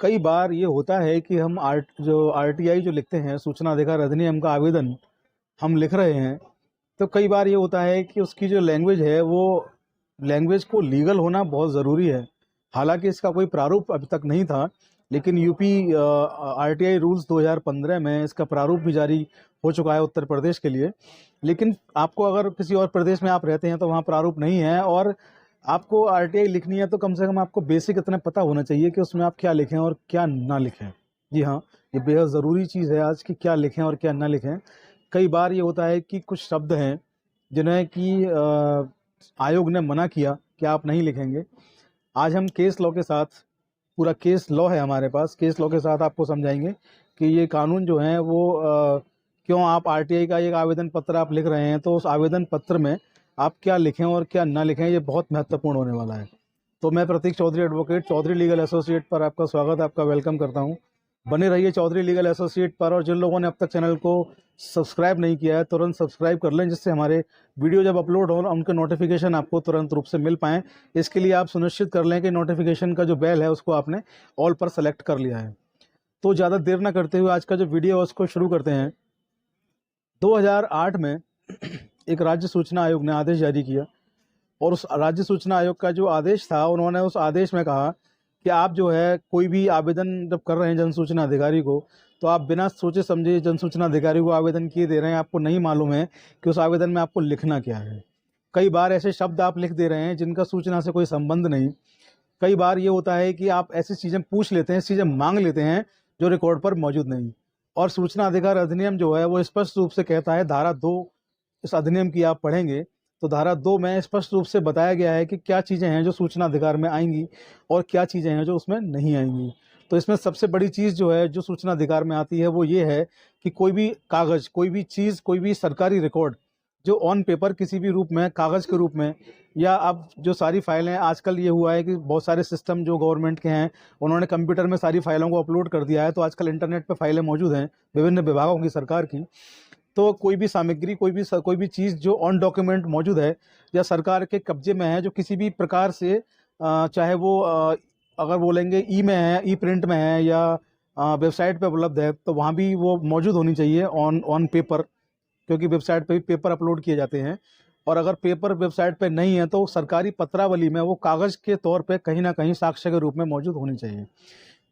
कई बार ये होता है कि हम आरटीआई जो लिखते हैं, सूचना अधिकार अधिनियम का आवेदन हम लिख रहे हैं, तो कई बार ये होता है कि उसकी जो लैंग्वेज है वो लैंग्वेज को लीगल होना बहुत ज़रूरी है। हालांकि इसका कोई प्रारूप अभी तक नहीं था, लेकिन यूपी आरटीआई रूल्स 2015 में इसका प्रारूप भी जारी हो चुका है उत्तर प्रदेश के लिए। लेकिन आपको अगर किसी और प्रदेश में आप रहते हैं तो वहाँ प्रारूप नहीं है, और आपको आरटीआई लिखनी है तो कम से कम आपको बेसिक इतना पता होना चाहिए कि उसमें आप क्या लिखें और क्या ना लिखें। जी हाँ, ये बेहद ज़रूरी चीज़ है आज कि क्या लिखें और क्या ना लिखें। कई बार ये होता है कि कुछ शब्द हैं जिन्हें कि आयोग ने मना किया कि आप नहीं लिखेंगे। आज हम केस लॉ के साथ, पूरा केस लॉ है हमारे पास, केस लॉ के साथ आपको समझाएंगे कि ये कानून जो है वो क्यों आप आरटीआई का एक आवेदन पत्र आप लिख रहे हैं तो उस आवेदन पत्र में आप क्या लिखें और क्या ना लिखें, ये बहुत महत्वपूर्ण होने वाला है। तो मैं Prateek Chaudhary advocate, Chaudhary legal associate पर आपका स्वागत, आपका वेलकम करता हूं। बने रहिए चौधरी लीगल एसोसिएट पर, और जिन लोगों ने अब तक चैनल को सब्सक्राइब नहीं किया है तुरंत सब्सक्राइब कर लें, जिससे हमारे वीडियो जब अपलोड हो उनके नोटिफिकेशन आपको तुरंत रूप से मिल पाएँ। इसके लिए आप सुनिश्चित कर लें कि नोटिफिकेशन का जो बेल है उसको आपने ऑल पर सेलेक्ट कर लिया है। तो ज़्यादा देर ना करते हुए आज का जो वीडियो है उसको शुरू करते हैं। 2008 में एक राज्य सूचना आयोग ने आदेश जारी किया, और उस राज्य सूचना आयोग का जो आदेश था, उन्होंने उस आदेश में कहा कि आप जो है कोई भी आवेदन जब कर रहे हैं जन सूचना अधिकारी को, तो आप बिना सोचे समझे जन सूचना अधिकारी को आवेदन किए दे रहे हैं। आपको नहीं मालूम है कि उस आवेदन में आपको लिखना क्या है। कई बार ऐसे शब्द आप लिख दे रहे हैं जिनका सूचना से कोई संबंध नहीं। कई बार ये होता है कि आप ऐसी चीज़ें पूछ लेते हैं, ऐसी चीज़ें मांग लेते हैं जो रिकॉर्ड पर मौजूद नहीं। और सूचना अधिकार अधिनियम जो है वो स्पष्ट रूप से कहता है, धारा 2 इस अधिनियम की आप पढ़ेंगे तो धारा 2 में स्पष्ट रूप से बताया गया है कि क्या चीज़ें हैं जो सूचना अधिकार में आएंगी और क्या चीज़ें हैं जो उसमें नहीं आएंगी। तो इसमें सबसे बड़ी चीज़ जो है जो सूचना अधिकार में आती है वो ये है कि कोई भी कागज़, कोई भी चीज़, कोई भी सरकारी रिकॉर्ड जो ऑन पेपर किसी भी रूप में, कागज़ के रूप में, या अब जो सारी फाइलें, आजकल ये हुआ है कि बहुत सारे सिस्टम जो गवर्नमेंट के हैं उन्होंने कंप्यूटर में सारी फाइलों को अपलोड कर दिया है, तो आजकल इंटरनेट पर फाइलें मौजूद हैं विभिन्न विभागों की, सरकार की। तो कोई भी सामग्री, कोई भी चीज़ जो ऑन डॉक्यूमेंट मौजूद है या सरकार के कब्जे में है, जो किसी भी प्रकार से चाहे वो अगर बोलेंगे ई में है, ई प्रिंट में है, या वेबसाइट पे उपलब्ध है, तो वहाँ भी वो मौजूद होनी चाहिए ऑन ऑन पेपर, क्योंकि वेबसाइट पे भी पेपर अपलोड किए जाते हैं। और अगर पेपर वेबसाइट पे नहीं है तो सरकारी पत्रावली में वो कागज़ के तौर पे कहीं ना कहीं साक्ष्य के रूप में मौजूद होनी चाहिए।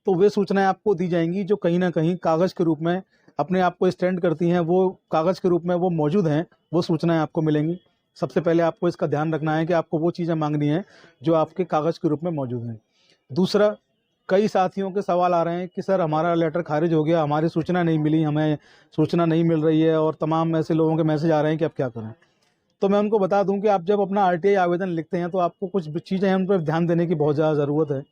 तो वे सूचनाएं आपको दी जाएंगी जो कहीं ना कहीं कागज़ के रूप में अपने आप को स्टैंड करती हैं, वो कागज़ के रूप में वो मौजूद हैं, वो सूचनाएं आपको मिलेंगी। सबसे पहले आपको इसका ध्यान रखना है कि आपको वो चीज़ें मांगनी हैं जो आपके कागज़ के रूप में मौजूद हैं। दूसरा, कई साथियों के सवाल आ रहे हैं कि सर हमारा लेटर खारिज हो गया, हमारी सूचना नहीं मिली, हमें सूचना नहीं मिल रही है, और तमाम ऐसे लोगों के मैसेज आ रहे हैं कि अब क्या करें। तो मैं उनको बता दूं कि आप जब अपना आरटीआई आवेदन लिखते हैं तो आपको कुछ चीज़ें हैं उन पर ध्यान देने की बहुत ज़्यादा ज़रूरत है।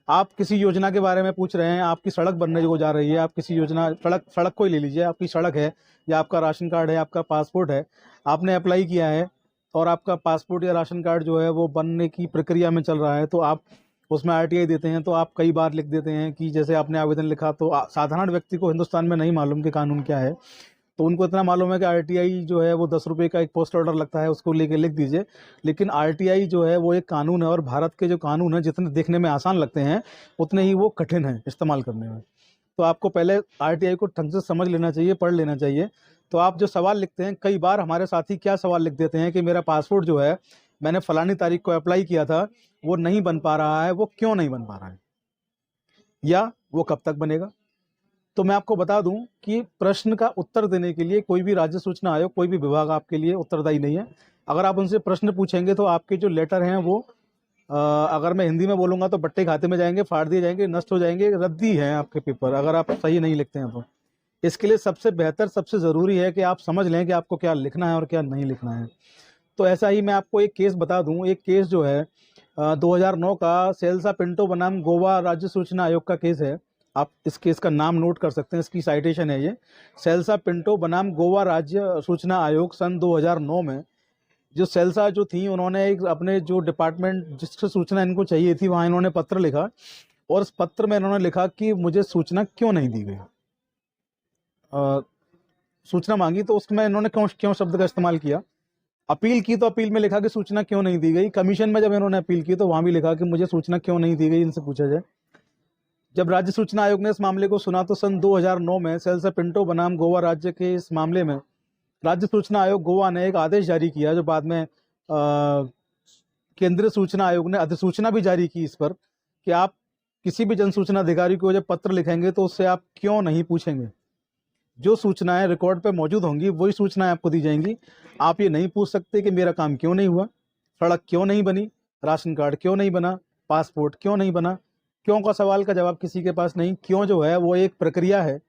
आप किसी योजना के बारे में पूछ रहे हैं, आपकी सड़क बनने को जा रही है, आप किसी योजना, सड़क को ही ले लीजिए, आपकी सड़क है या आपका राशन कार्ड है, आपका पासपोर्ट है, आपने अप्लाई किया है और आपका पासपोर्ट या राशन कार्ड जो है वो बनने की प्रक्रिया में चल रहा है, तो आप उसमें आरटीआई देते हैं। तो आप कई बार लिख देते हैं कि जैसे आपने आवेदन लिखा, तो साधारण व्यक्ति को हिंदुस्तान में नहीं मालूम कि कानून क्या है, तो उनको इतना मालूम है कि आरटीआई जो है वो 10 रुपये का एक पोस्ट ऑर्डर लगता है, उसको लेके लिख दीजिए। लेकिन आरटीआई जो है वो एक कानून है, और भारत के जो कानून है जितने देखने में आसान लगते हैं उतने ही वो कठिन है इस्तेमाल करने में। तो आपको पहले आरटीआई को ढंग से समझ लेना चाहिए, पढ़ लेना चाहिए। तो आप जो सवाल लिखते हैं, कई बार हमारे साथी क्या सवाल लिख देते हैं कि मेरा पासपोर्ट जो है मैंने फलानी तारीख को अप्लाई किया था, वो नहीं बन पा रहा है, वो क्यों नहीं बन पा रहा है, या वो कब तक बनेगा। तो मैं आपको बता दूं कि प्रश्न का उत्तर देने के लिए कोई भी राज्य सूचना आयोग, कोई भी विभाग आपके लिए उत्तरदायी नहीं है। अगर आप उनसे प्रश्न पूछेंगे तो आपके जो लेटर हैं वो अगर मैं हिंदी में बोलूँगा तो बट्टे खाते में जाएंगे, फाड़ दिए जाएंगे, नष्ट हो जाएंगे, रद्दी हैं आपके पेपर अगर आप सही नहीं लिखते हैं तो। इसके लिए सबसे बेहतर, सबसे ज़रूरी है कि आप समझ लें कि आपको क्या लिखना है और क्या नहीं लिखना है। तो ऐसा ही मैं आपको एक केस बता दूं, एक केस जो है 2009 का सेल्सा पिंटो बनाम गोवा राज्य सूचना आयोग का केस है। आप इस केस का नाम नोट कर सकते हैं, इसकी साइटेशन है ये, सेल्सा पिंटो बनाम गोवा राज्य सूचना आयोग सन 2009 में। जो सेल्सा जो थी, उन्होंने एक अपने जो डिपार्टमेंट जिससे सूचना इनको चाहिए थी वहाँ इन्होंने पत्र लिखा, और उस पत्र में इन्होंने लिखा कि मुझे सूचना क्यों नहीं दी गई। सूचना मांगी तो उसमें इन्होंने क्यों क्यों शब्द का इस्तेमाल किया। अपील की तो अपील में लिखा कि सूचना क्यों नहीं दी गई। कमीशन में जब इन्होंने अपील की तो वहाँ भी लिखा कि मुझे सूचना क्यों नहीं दी गई, इनसे पूछा जाए। जब राज्य सूचना आयोग ने इस मामले को सुना तो सन 2009 में सेल्सा पिंटो बनाम गोवा राज्य के इस मामले में राज्य सूचना आयोग गोवा ने एक आदेश जारी किया, जो बाद में केंद्रीय सूचना आयोग ने अधिसूचना भी जारी की इस पर कि आप किसी भी जन सूचना अधिकारी को जब पत्र लिखेंगे तो उससे आप क्यों नहीं पूछेंगे। जो सूचनाएं रिकॉर्ड पे मौजूद होंगी वही सूचनाएं आपको दी जाएंगी। आप ये नहीं पूछ सकते कि मेरा काम क्यों नहीं हुआ, सड़क क्यों नहीं बनी, राशन कार्ड क्यों नहीं बना, पासपोर्ट क्यों नहीं बना। क्यों का सवाल का जवाब किसी के पास नहीं। क्यों जो है वो एक प्रक्रिया है।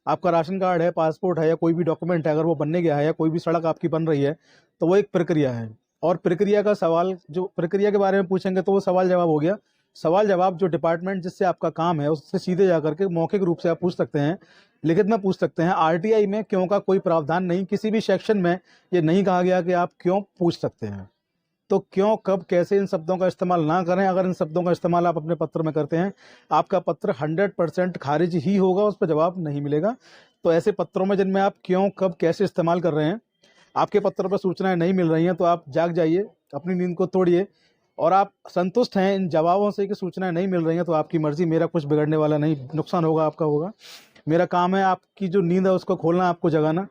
आपका राशन कार्ड है, पासपोर्ट है या कोई भी डॉक्यूमेंट है, अगर वो बनने गया है या कोई भी सड़क आपकी बन रही है तो वो एक प्रक्रिया है। और प्रक्रिया का सवाल, जो प्रक्रिया के बारे में पूछेंगे तो वो सवाल जवाब हो गया। सवाल जवाब जो डिपार्टमेंट जिससे आपका काम है उससे सीधे जाकर के मौखिक रूप से आप पूछ सकते हैं, लिखित में पूछ सकते हैं। आरटीआई में क्यों का कोई प्रावधान नहीं, किसी भी सेक्शन में ये नहीं कहा गया कि आप क्यों पूछ सकते हैं। तो क्यों, कब, कैसे, इन शब्दों का इस्तेमाल ना करें। अगर इन शब्दों का इस्तेमाल आप अपने पत्र में करते हैं, आपका पत्र 100% खारिज ही होगा, उस पर जवाब नहीं मिलेगा। तो ऐसे पत्रों में जिनमें आप क्यों, कब, कैसे इस्तेमाल कर रहे हैं, आपके पत्र पर सूचनाएं नहीं मिल रही हैं, तो आप जाग जाइए, अपनी नींद को तोड़िए और आप संतुष्ट हैं इन जवाबों से कि सूचनाएं नहीं मिल रही हैं तो आपकी मर्जी, मेरा कुछ बिगड़ने वाला नहीं। नुकसान होगा आपका होगा, मेरा काम है आपकी जो नींद है उसको खोलना, आपको जगाना।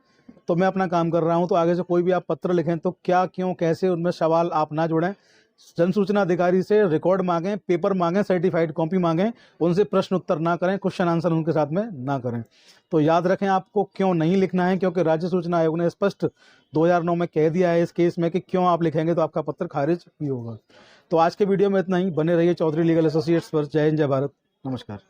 तो मैं अपना काम कर रहा हूं। तो आगे से कोई भी आप पत्र लिखें तो क्या, क्यों, कैसे, उनमें सवाल आप ना जोड़ें। जन सूचना अधिकारी से रिकॉर्ड मांगें, पेपर मांगें, सर्टिफाइड कॉपी मांगें, उनसे प्रश्न उत्तर ना करें, क्वेश्चन आंसर उनके साथ में ना करें। तो याद रखें आपको क्यों नहीं लिखना है, क्योंकि राज्य सूचना आयोग ने स्पष्ट 2009 में कह दिया है इस केस में कि क्यों आप लिखेंगे तो आपका पत्र खारिज ही होगा। तो आज के वीडियो में इतना ही। बने रहिए चौधरी लीगल एसोसिएट्स पर। जय हिंद, जय भारत, नमस्कार।